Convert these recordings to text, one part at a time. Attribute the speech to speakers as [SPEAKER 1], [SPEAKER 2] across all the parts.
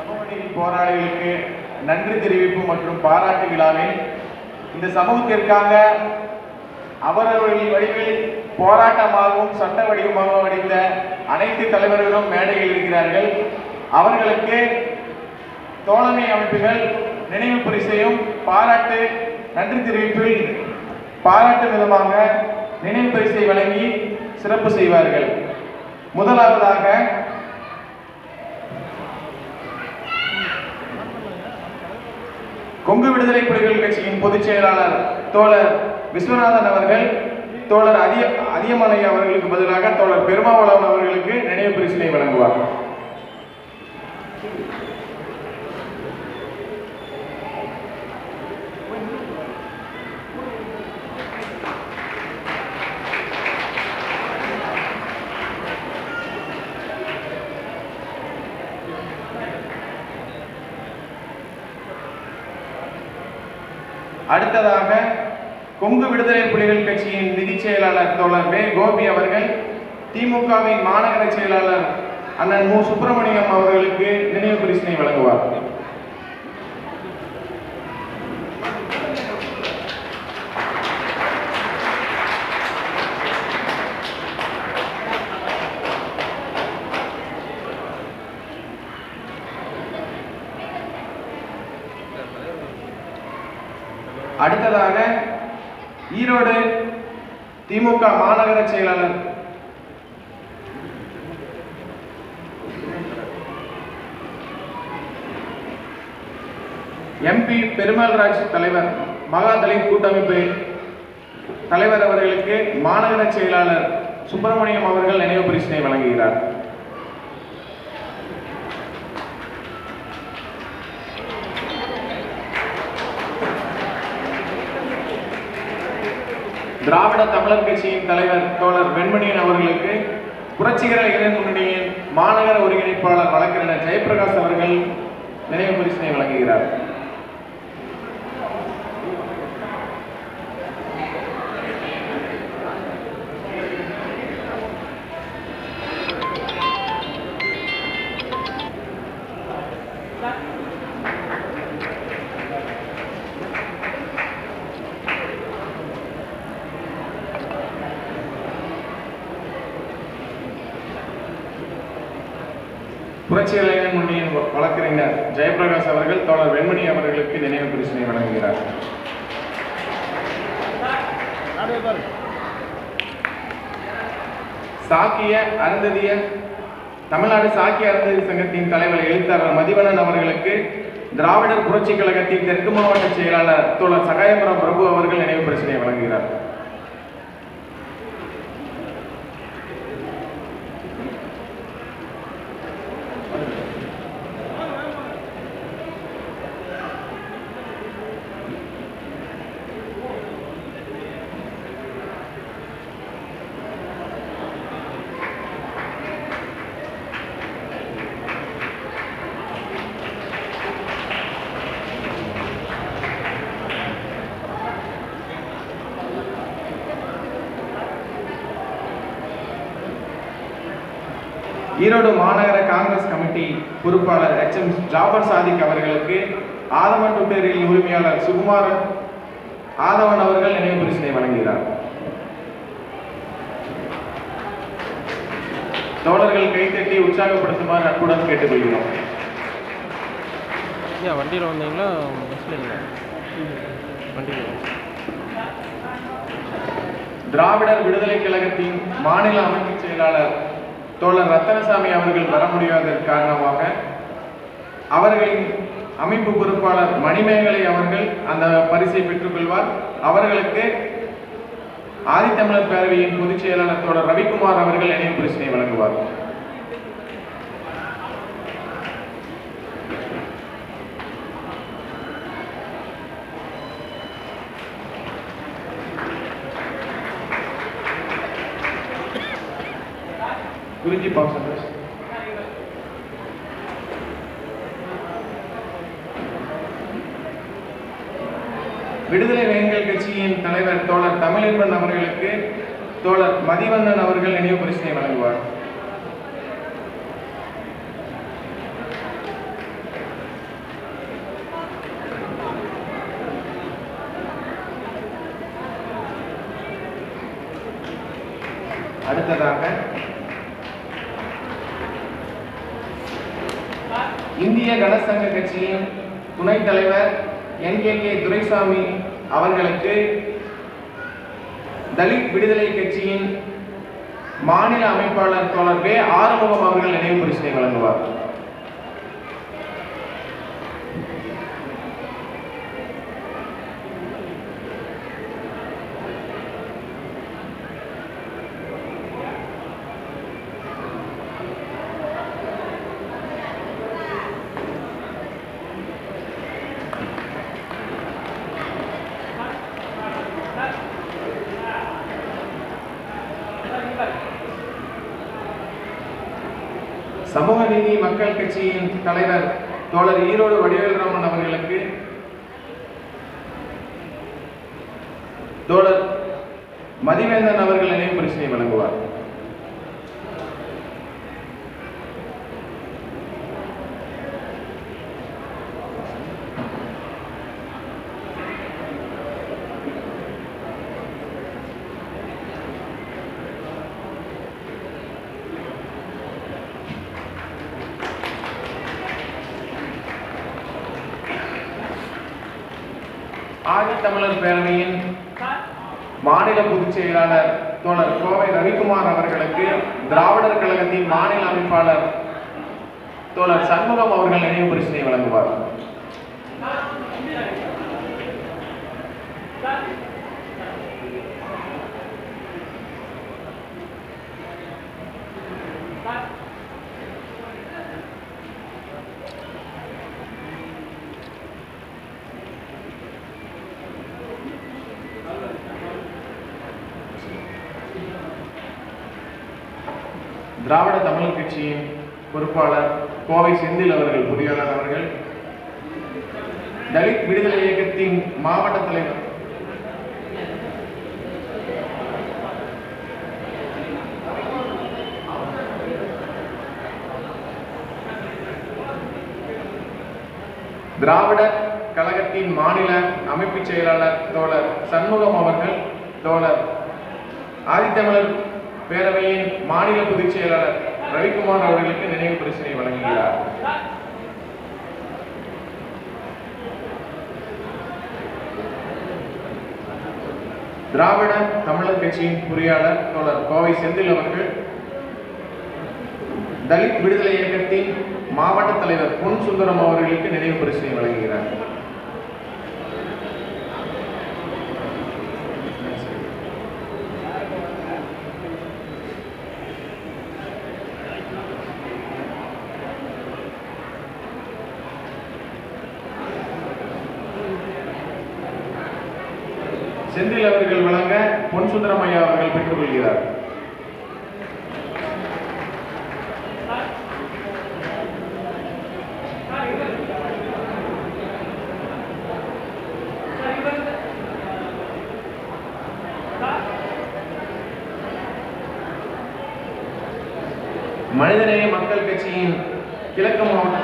[SPEAKER 1] சமூக நீதி போராளிகளுக்கு நன்றி தெரிவிப்பு மற்றும் பாராட்டு விழாவில் இந்த சமூகத்திற்காக அவரவர்கள் வடிவில் போராட்டமாகவும் சட்ட வடிவமாகவும் அடைந்த அனைத்து தலைவர்களும் மேடையில் இருக்கிறார்கள். அவர்களுக்கு தோழமை அமைப்புகள் நினைவு பரிசையும் பாராட்டு நன்றி தெரிவிப்பில் பாராட்டு விதமாக நினைவு பரிசை வழங்கி சிறப்பு செய்வார்கள். முதலாவதாக கொங்கு விடுதலை புலிகள் கட்சியின் பொதுச் செயலாளர் தோழர் விஸ்வநாதன் அவர்கள் தோழர் அதியமலை அவர்களுக்கு பதிலாக தோழர் பெருமாவளவன் அவர்களுக்கு நினைவு பரிசினை வழங்குவார். அடுத்ததாக கொங்கு விடுதலை புலிகள் கட்சியின் நிதி செயலாளர் தோழர் வே கோபி அவர்கள் திமுகவின் மாநகர செயலாளர் அண்ணன் மு சுப்பிரமணியம் அவர்களுக்கு நினைவு பரிசினை வழங்குவார். அடுத்ததாக ஈரோடு திமுக மாநகர செயலாளர் எம்பி பெருமாள்ராஜ் தலைவர் மகா தலித் கூட்டமைப்பு தலைவர் அவர்களுக்கு மாநகர செயலாளர் சுப்பிரமணியம் அவர்கள் நினைவு பரிசினை வழங்குகிறார். திராவிட தமிழர் கட்சியின் தலைவர் தோழர் வெண்மணியன் அவர்களுக்கு புரட்சிகர இளைஞர் முன்னணியின் மாநகர ஒருங்கிணைப்பாளர் வழக்கறிஞர் ஜெயபிரகாஷ் அவர்கள் நினைவு பரிசினை வழங்குகிறார். புரட்சி இளைஞர் முன்னணியின் வழக்கறிஞர் ஜெயபிரகாஷ் அவர்கள் தோழர் வெண்மணி அவர்களுக்கு நினைவு பரிசினை வழங்குகிறார். சாக்கிய அருந்ததிய தமிழ்நாடு சாக்கிய அருந்ததி சங்கத்தின் தலைவர் எழுத்தாளர் மதிவணன் அவர்களுக்கு திராவிடர் புரட்சி கழகத்தின் தெற்கு மாவட்ட செயலாளர் தோழர் சகாயபுரம் பிரபு அவர்கள் நினைவு பரிசினை வழங்குகிறார். ஈரோடு மாநகர காங்கிரஸ் கமிட்டி பொறுப்பாளர் HM ஜாபர் சாதிக் அவர்களுக்கு ஆதவன் டுட்டரில் உரிமையாளர் சுகுமார் ஆதவன் அவர்கள் நினைவு பரிசினை வழங்குகிறார். தோழர்கள் கைத்தட்டி உற்சாகப்படுத்துமாறு அன்புடன் கேட்டுக்கொள்கிறோம்.
[SPEAKER 2] வண்டியில் வந்தீங்களா? பஸ்ல இல்லை, வண்டியில்.
[SPEAKER 1] திராவிடர் விடுதலை கழகத்தின் மாநில அமைப்பு செயலாளர் தோழர் ரத்தனசாமி அவர்கள் வர முடியாததன் காரணமாக அவர்களின் அமைப்பு பொறுப்பாளர் மணிமேகலை அவர்கள் அந்த பரிசை பெற்றுக்கொள்வார். அவர்களுக்கு ஆதித்தமிழர் பேரவையின் பொதுச் செயலாளர் தோழர் ரவிக்குமார் அவர்கள் நினைவு பரிசினை வழங்குவார். गुरुजी पास விடுதலை வேங்கல் கட்சியின் தலைவர் தோழர் தமிழின்பன் அவர்களுக்கு தோழர் மதிவண்ணன் அவர்கள் நினைவு பரிசினை வழங்குவார். இந்திய கனசங்க கட்சியின் துணைத் தலைவர் NKK துரைசாமி அவர்களுக்கு தலித் விடுதலை கட்சியின் மாநில அமைப்பாளர் தோழர் வே. ஆறுமுகம் அவர்கள் நினைவு பரிசினை வழங்குவார். சமூக நீதி மக்கள் கட்சியின் தலைவர் தோழர் ஈரோடு வடிவேல்ராமன் அவர்களுக்கு தோழர் மதிவேந்தன் அவர்கள் நினைவு பரிசினை வழங்குவார். ஆதித்தமிழர் பேரவையின் மாநில பொதுச் செயலாளர் தோழர் கோவை ரவிக்குமார் அவர்களுக்கு திராவிடர் கழகத்தின் மாநில அமைப்பாளர் தோழர் சண்முகம் அவர்கள் நினைவு பரிசினை வழங்குவார். திராவிட தமிழர் கட்சியின் பொறுப்பாளர் கோவை செந்தில் அவர்கள் பொறியாளர் அவர்கள், தலித் விடுதலை இயக்கத்தின் மாவட்ட தலைவர் திராவிடர் கழகத்தின் மாநில அமைப்பு செயலாளர் தோழர் சண்முகம் அவர்கள் தோழர் ஆதித்தமிழர் பேரவையின் மாநில பொதுச் செயலாளர் ரவிக்குமார் அவர்களுக்கு நினைவு பரிசினை வழங்குகிறார். திராவிட தமிழர் கட்சியின் பொறியாளர் தோழர் கோவை செந்தில் அவர்கள் தலித் விடுதலை இயக்கத்தின் மாவட்ட தலைவர் பொன் சுந்தரம் அவர்களுக்கு நினைவு பரிசினை வழங்குகிறார். செந்தில் அவர்கள் வழங்க பொன் சுந்தரம் ஐயா அவர்கள் பெற்றுக் கொள்கிறார். மனிதநேய மக்கள் கட்சியின் கிழக்கு மாவட்ட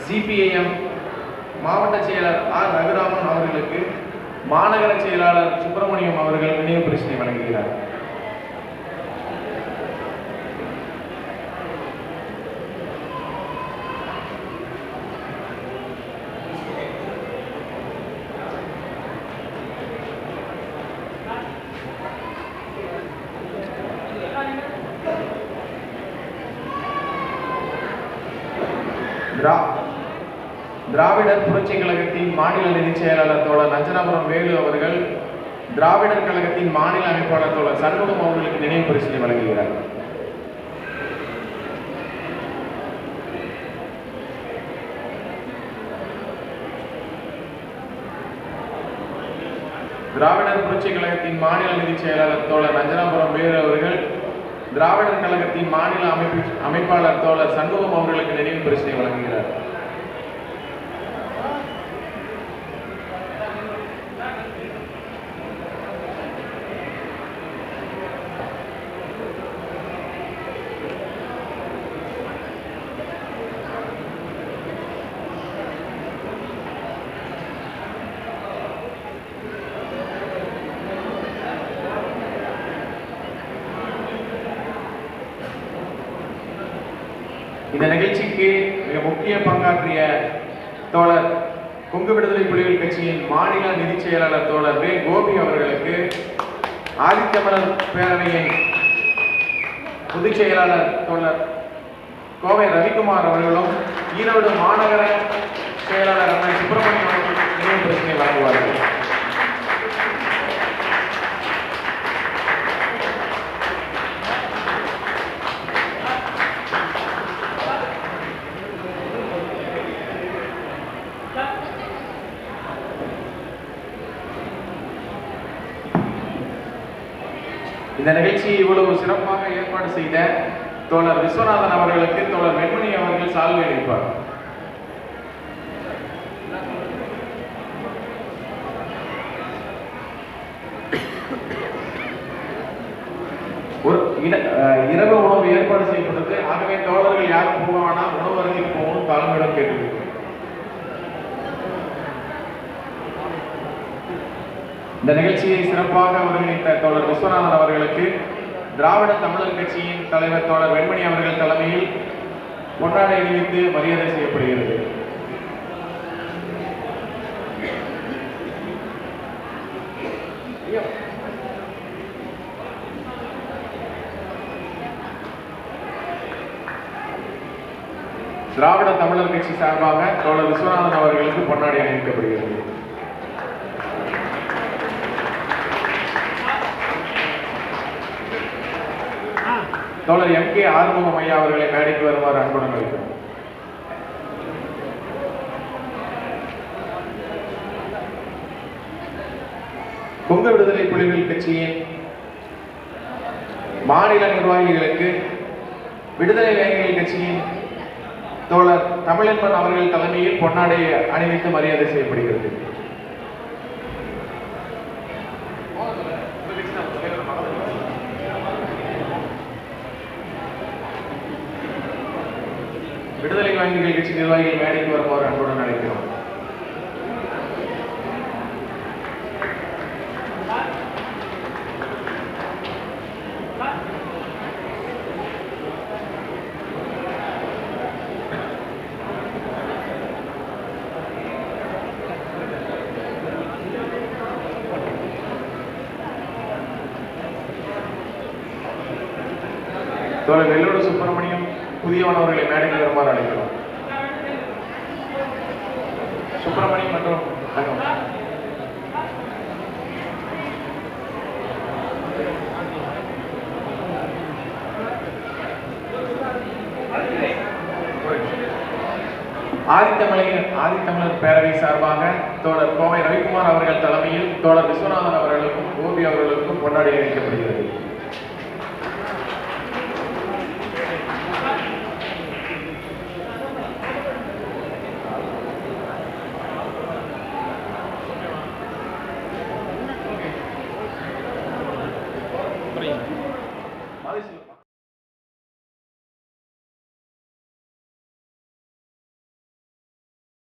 [SPEAKER 1] CPIM மாவட்ட செயலர் ஆர் ரகுராமன் அவர்களுக்கு மாநகர செயலாளர் சுப்பிரமணியம் அவர்கள் நினைவு பரிசினை வழங்குகிறார். திராவிடர் புரட்சி கழகத்தின் மாநில நிதிச் செயலாளர் தோழர் நஞ்சனாபுரம் வேலு அவர்கள் திராவிடர் கழகத்தின் மாநில அமைப்பாளர் தோழர் சண்முகம் அவர்களுக்கு நினைவு பரிசினை வழங்குகிறார். திராவிடர் புரட்சி கழகத்தின் மாநில நிதிச் செயலாளர் தோழர் நஞ்சனாபுரம் வேலு அவர்கள் திராவிடர் கழகத்தின் மாநில அமைப்பாளர் தோழர் சண்முகம் அவர்களுக்கு நினைவு பரிசினை வழங்குகிறார். இந்த நிகழ்ச்சிக்கு மிக முக்கிய பங்காற்றிய தோழர் கொங்கு விடுதலை புலிகள் கட்சியின் மாநில நிதிச் செயலாளர் தோழர் வே கோபி அவர்களுக்கு ஆதித்தமிழர் பேரவையின் பொதுச் செயலாளர் தோழர் கோவை ரவிக்குமார் அவர்களும் ஈரோடு மாநகர செயலாளர் அண்ணன் சுப்பிரமணியம் அவர்கள் நினைவு பரிசினை வழங்குவார்கள். இந்த நிகழ்ச்சியை இவ்வளவு சிறப்பாக ஏற்பாடு செய்த தோழர் விஸ்வநாதன் அவர்களுக்கு தோழர் வெண்மணி அவர்கள் சால்வை அளிப்பார். இரவு உணவு ஏற்பாடு செய்யப்பட்டது. ஆகவே தோழர்கள் யாரும் போக வேணாம், உணவு அருந்திக்கு போகணும் தலைமையிடம் கேட்டு. இந்த நிகழ்ச்சியை சிறப்பாக ஒருங்கிணைத்த தோழர் விஸ்வநாதன் அவர்களுக்கு திராவிட தமிழர் கட்சியின் தலைவர் தோழர் வெண்மணி அவர்கள் தலைமையில் பொன்னாடை அணிவித்து மரியாதை செய்யப்படுகிறது. திராவிட தமிழர் கட்சி சார்பாக தோழர் விஸ்வநாதன் அவர்களுக்கு பொன்னாடை அணிவிக்கப்படுகிறது. தோழர் எம் கே ஆறுமுகம் ஐயா அவர்களை மேடைக்கு வருமாறு அன்புடன் அழைக்கிறோம். கொங்கு விடுதலை புலிகள் கட்சியின் மாநில நிர்வாகிகளுக்கு விடுதலை வேங்கைகள் கட்சியின் தோழர் தமிழன்பன் அவர்கள் தலைமையில் பொன்னாடை அணிவித்து மரியாதை செய்யப்படுகிறது. விடுதலை வேங்கைகள் கட்சி நிர்வாகிகள் மேடைக்கு வருமாறு அன்புடன் அழைக்கிறோம். தோழர் வெள்ளோடு சுப்பிரமணியம் புதியவன் அவர்களை மேடைக்கு வருமாறு அழைக்கிறோம். சுப்பிரமணியம் மற்றும் ஆதித்தமிழர் பேரவை சார்பாக தோழர் கோவை ரவிக்குமார் அவர்கள் தலைமையில் தோழர் விஸ்வநாதன் அவர்களுக்கும் கோபி அவர்களுக்கும் கொண்டாடி அளிக்கப்படுகிறது.